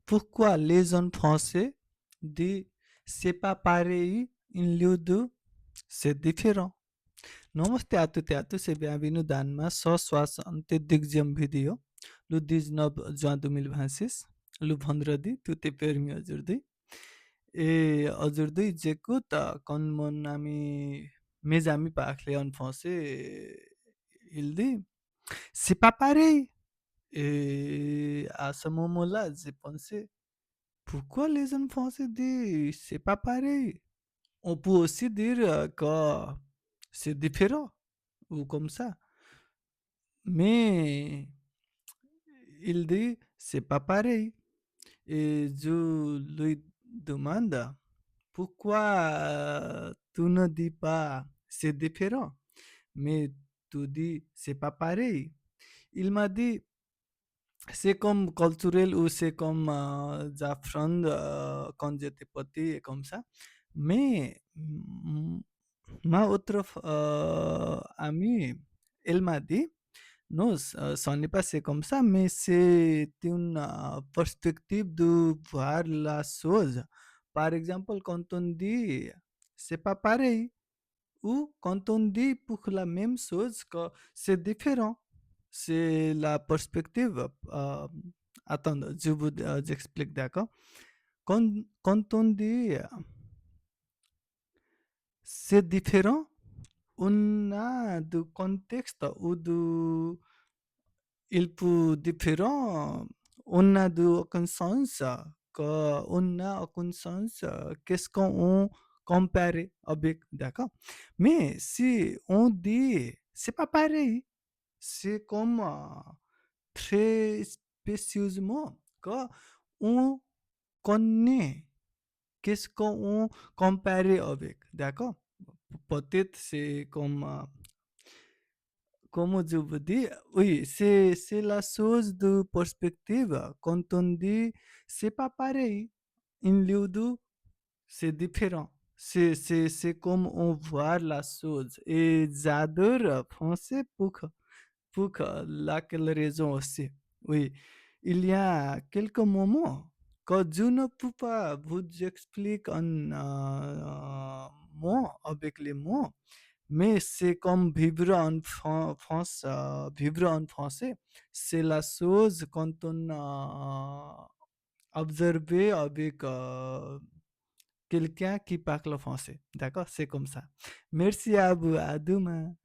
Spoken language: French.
Pourquoi les jeunes Français disent c'est pas pareil in lieu de c'est différent? Namaste à toutes et à tous et bienvenue dans ma 160e vidéo le 19 juin 2026, le vendredi, tout est permis aujourd'hui. Et aujourd'hui, j'écoute quand mon ami, mes amis parlent en français, il dit c'est pas pareil. Et à ce moment-là, j'ai pensé pourquoi les jeunes Français disent c'est pas pareil? On peut aussi dire que c'est différent ou comme ça. Mais il dit c'est pas pareil. Et je lui demande pourquoi tu ne dis pas c'est différent, mais tu dis c'est pas pareil. Il m'a dit c'est comme culturel ou c'est comme Zafran quand j'étais petit et comme ça. Mais ma autre amie, elle m'a dit non, ce n'est pas c'est comme ça, mais c'est une perspective de voir la chose. Par exemple, quand on dit c'est pas pareil, ou quand on dit pour la même chose que c'est différent, c'est la perspective. Attends, je vous explique, d'accord? Quand on dit c'est différent, on a du contexte ou du il peut différent, on a de aucun sens, qu'on n'a aucun sens, qu'est-ce qu'on compare avec, d'accord? Mais si on dit c'est pas pareil, c'est comme très spécieusement qu'on connaît qu'est-ce qu'on compare avec, d'accord? Peut-être c'est comme comment je vous dis, oui, c'est la chose de perspective. Quand on dit c'est pas pareil, in lieu de c'est différent. C'est comme on voit la chose. Et j'adore français pour laquelle raison aussi. Oui, il y a quelques moments que je ne peux pas vous expliquer en mots, avec les mots, mais c'est comme vivre en France, vivre en français. C'est la chose quand on a observé avec quelqu'un qui parle français. D'accord? C'est comme ça. Merci à vous. À demain.